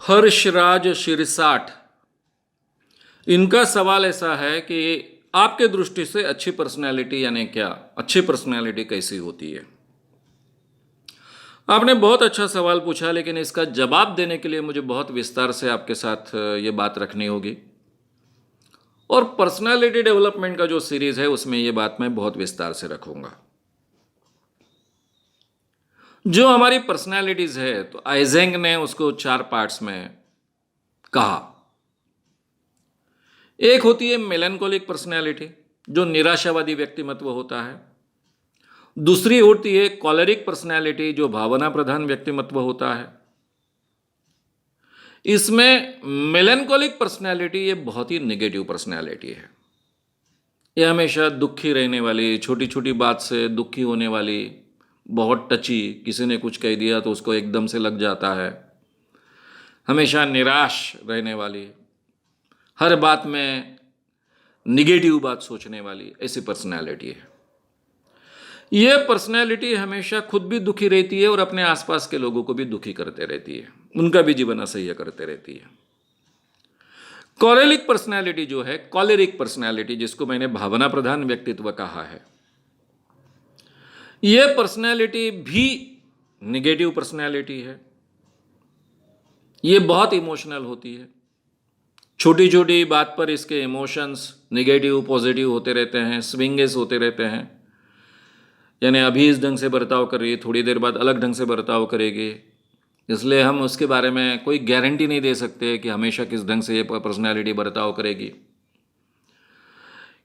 हर्षराज शिरसाठ, इनका सवाल ऐसा है कि आपके दृष्टि से अच्छी पर्सनैलिटी यानी क्या, अच्छी पर्सनैलिटी कैसी होती है। आपने बहुत अच्छा सवाल पूछा, लेकिन इसका जवाब देने के लिए मुझे बहुत विस्तार से आपके साथ ये बात रखनी होगी। और पर्सनैलिटी डेवलपमेंट का जो सीरीज है उसमें ये बात मैं बहुत विस्तार से रखूंगा। जो हमारी पर्सनैलिटीज है, तो आइजेंग ने उसको 4 पार्ट्स में कहा। एक होती है मेलैंकोलिक पर्सनैलिटी, जो निराशावादी व्यक्तिमत्व होता है। दूसरी होती है कॉलेरिक पर्सनैलिटी, जो भावना प्रधान व्यक्तिमत्व होता है। इसमें मेलैंकोलिक पर्सनैलिटी ये बहुत ही नेगेटिव पर्सनैलिटी है। ये हमेशा दुखी रहने वाली, छोटी छोटी बात से दुखी होने वाली, बहुत टची, किसी ने कुछ कह दिया तो उसको एकदम से लग जाता है, हमेशा निराश रहने वाली, हर बात में निगेटिव बात सोचने वाली, ऐसी पर्सनैलिटी है। यह पर्सनैलिटी हमेशा खुद भी दुखी रहती है और अपने आसपास के लोगों को भी दुखी करते रहती है, उनका भी जीवन असह्य करते रहती है। कॉलेरिक पर्सनैलिटी जो है, कॉलेरिक पर्सनैलिटी जिसको मैंने भावना प्रधान व्यक्तित्व कहा है, यह पर्सनैलिटी भी निगेटिव पर्सनैलिटी है। यह बहुत इमोशनल होती है, छोटी छोटी बात पर इसके इमोशंस निगेटिव पॉजिटिव होते रहते हैं, स्विंगेस होते रहते हैं। यानी अभी इस ढंग से बर्ताव कर रही है, थोड़ी देर बाद अलग ढंग से बर्ताव करेगी, इसलिए हम उसके बारे में कोई गारंटी नहीं दे सकते कि हमेशा किस ढंग से ये पर्सनैलिटी बर्ताव करेगी।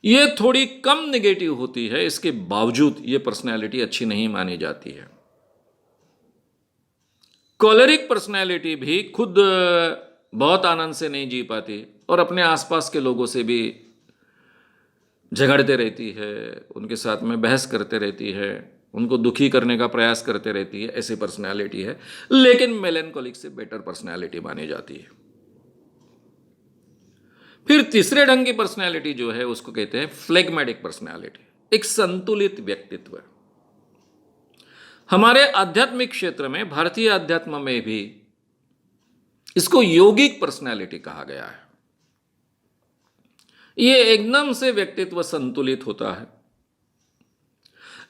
ये थोड़ी कम निगेटिव होती है, इसके बावजूद ये पर्सनैलिटी अच्छी नहीं मानी जाती है। कॉलेरिक पर्सनैलिटी भी खुद बहुत आनंद से नहीं जी पाती और अपने आसपास के लोगों से भी झगड़ते रहती है, उनके साथ में बहस करते रहती है, उनको दुखी करने का प्रयास करते रहती है, ऐसी पर्सनैलिटी है। लेकिन मेलैंकोलिक से बेटर पर्सनैलिटी मानी जाती है। फिर तीसरे ढंग की पर्सनैलिटी जो है उसको कहते हैं फ्लेगमेटिक पर्सनैलिटी, एक संतुलित व्यक्तित्व। हमारे आध्यात्मिक क्षेत्र में, भारतीय अध्यात्म में भी इसको योगिक पर्सनैलिटी कहा गया है। ये एकदम से व्यक्तित्व संतुलित होता है,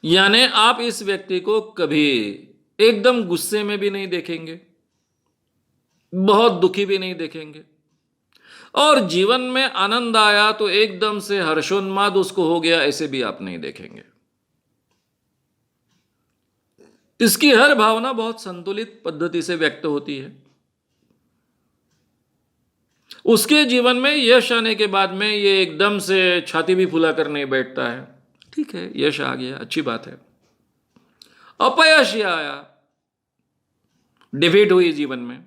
यानी आप इस व्यक्ति को कभी एकदम गुस्से में भी नहीं देखेंगे, बहुत दुखी भी नहीं देखेंगे, और जीवन में आनंद आया तो एकदम से हर्षोन्माद उसको हो गया, ऐसे भी आप नहीं देखेंगे। इसकी हर भावना बहुत संतुलित पद्धति से व्यक्त होती है। उसके जीवन में यश आने के बाद में ये एकदम से छाती भी फुला कर नहीं बैठता है, ठीक है यश आ गया, अच्छी बात है। अपयश आया, डिफीट हुई जीवन में,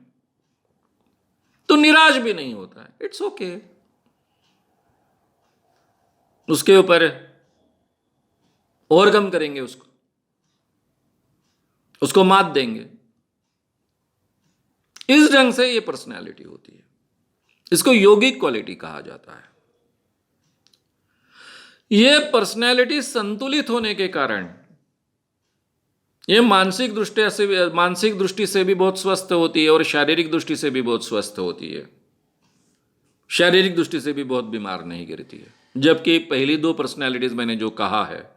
तो निराश भी नहीं होता है, इट्स ओके। उसके ऊपर ओवरकम करेंगे, उसको मात देंगे। इस ढंग से ये पर्सनैलिटी होती है। इसको योगिक क्वालिटी कहा जाता है। यह पर्सनैलिटी संतुलित होने के कारण यह मानसिक दृष्टि से भी बहुत स्वस्थ होती है और शारीरिक दृष्टि से भी बहुत स्वस्थ होती है। शारीरिक दृष्टि से भी बहुत बीमार नहीं गिरती है। जबकि पहली 2 पर्सनैलिटीज मैंने जो कहा है,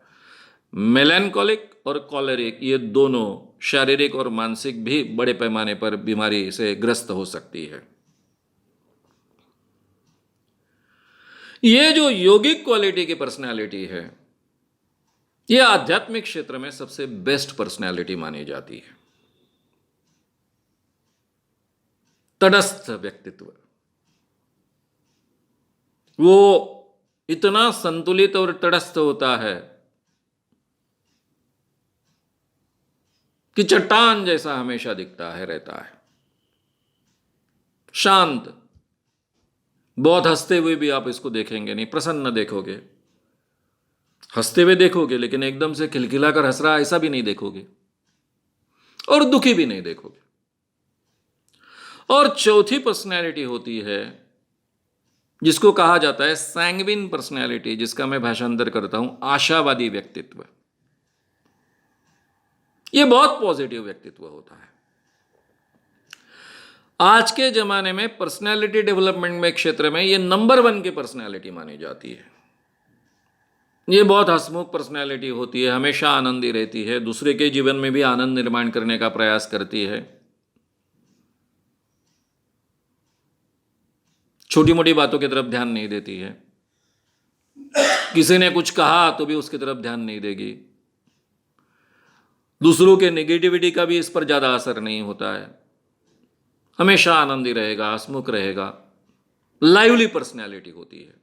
मेलैंकोलिक और कॉलेरिक, ये दोनों शारीरिक और मानसिक भी बड़े पैमाने पर बीमारी से ग्रस्त हो सकती है। ये जो योगिक क्वालिटी की पर्सनैलिटी है, यह आध्यात्मिक क्षेत्र में सबसे बेस्ट पर्सनैलिटी मानी जाती है। तटस्थ व्यक्तित्व, वो इतना संतुलित और तटस्थ होता है कि चट्टान जैसा हमेशा दिखता है, रहता है शांत। बहुत हंसते हुए भी आप इसको देखेंगे नहीं, प्रसन्न देखोगे, हंसते हुए देखोगे, लेकिन एकदम से खिलखिलाकर हंस रहा ऐसा भी नहीं देखोगे, और दुखी भी नहीं देखोगे। और चौथी पर्सनैलिटी होती है जिसको कहा जाता है सैंग्विन पर्सनैलिटी, जिसका मैं भाषांतर करता हूं आशावादी व्यक्तित्व। ये बहुत पॉजिटिव व्यक्तित्व होता है। आज के जमाने में पर्सनैलिटी डेवलपमेंट में क्षेत्र में ये नंबर 1 की पर्सनैलिटी मानी जाती है। ये बहुत हंसमुख पर्सनैलिटी होती है, हमेशा आनंदी रहती है, दूसरे के जीवन में भी आनंद निर्माण करने का प्रयास करती है, छोटी मोटी बातों की तरफ ध्यान नहीं देती है, किसी ने कुछ कहा तो भी उसकी तरफ ध्यान नहीं देगी, दूसरों के नेगेटिविटी का भी इस पर ज़्यादा असर नहीं होता है, हमेशा आनंदी रहेगा, हंसमुख रहेगा, लाइवली पर्सनैलिटी होती है।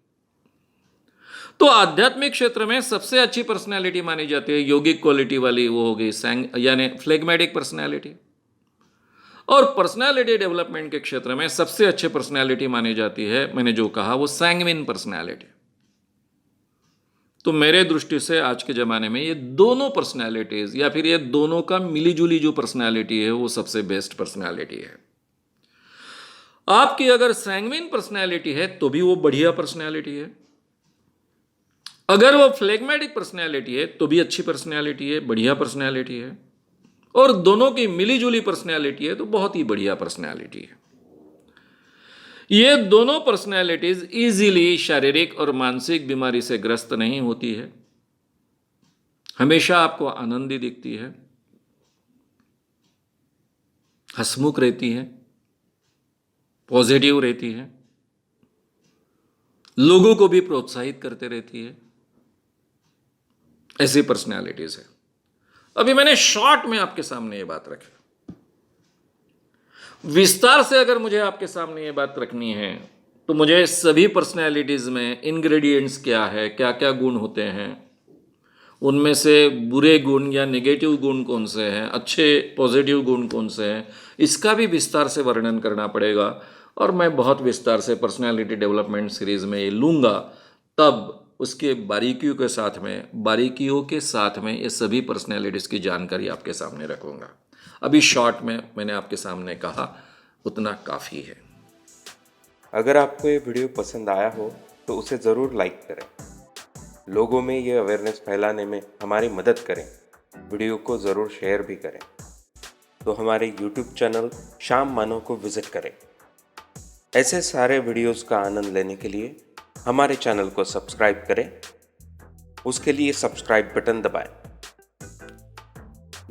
तो आध्यात्मिक क्षेत्र में सबसे अच्छी पर्सनैलिटी मानी जाती है योगिक क्वालिटी वाली, वो हो गई यानी फ्लेगमेटिक पर्सनैलिटी। और पर्सनैलिटी डेवलपमेंट के क्षेत्र में सबसे अच्छी पर्सनैलिटी मानी जाती है, मैंने जो कहा, वो सैंग्विन पर्सनैलिटी। तो मेरे दृष्टि से आज के ज़माने में ये दोनों पर्सनैलिटीज़ या फिर ये दोनों का मिलीजुली जो पर्सनैलिटी है वो सबसे बेस्ट पर्सनैलिटी है। आपकी अगर सैंग्विन पर्सनैलिटी है तो भी वो बढ़िया पर्सनैलिटी है, अगर वो फ्लेगमेटिक पर्सनैलिटी है तो भी अच्छी पर्सनैलिटी है, बढ़िया पर्सनैलिटी है, और दोनों की मिलीजुली पर्सनैलिटी है तो बहुत ही बढ़िया पर्सनैलिटी है। ये दोनों पर्सनैलिटीज इजीली शारीरिक और मानसिक बीमारी से ग्रस्त नहीं होती है, हमेशा आपको आनंदी दिखती है, हंसमुख रहती है, पॉजिटिव रहती है, लोगों को भी प्रोत्साहित करते रहती है, ऐसी पर्सनैलिटीज है। अभी मैंने शॉर्ट में आपके सामने ये बात रखी, विस्तार से अगर मुझे आपके सामने ये बात रखनी है तो मुझे सभी पर्सनैलिटीज में इंग्रेडिएंट्स क्या है, क्या क्या गुण होते हैं, उनमें से बुरे गुण या नेगेटिव गुण कौन से हैं, अच्छे पॉजिटिव गुण कौन से हैं, इसका भी विस्तार से वर्णन करना पड़ेगा। और मैं बहुत विस्तार से पर्सनैलिटी डेवलपमेंट सीरीज में ये लूँगा, तब उसके बारीकियों के साथ में ये सभी पर्सनैलिटीज़ की जानकारी आपके सामने रखूँगा। अभी शॉर्ट में मैंने आपके सामने कहा, उतना काफ़ी है। अगर आपको ये वीडियो पसंद आया हो तो उसे ज़रूर लाइक करें, लोगों में ये अवेयरनेस फैलाने में हमारी मदद करें, वीडियो को ज़रूर शेयर भी करें। तो हमारे YouTube चैनल श्याम मानव को विज़िट करें। ऐसे सारे वीडियोस का आनंद लेने के लिए हमारे चैनल को सब्सक्राइब करें, उसके लिए सब्सक्राइब बटन दबाएं।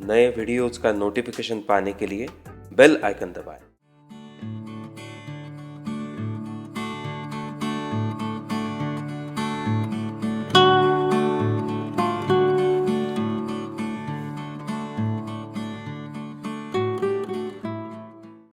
नए वीडियोस का नोटिफिकेशन पाने के लिए बेल आइकन दबाएं।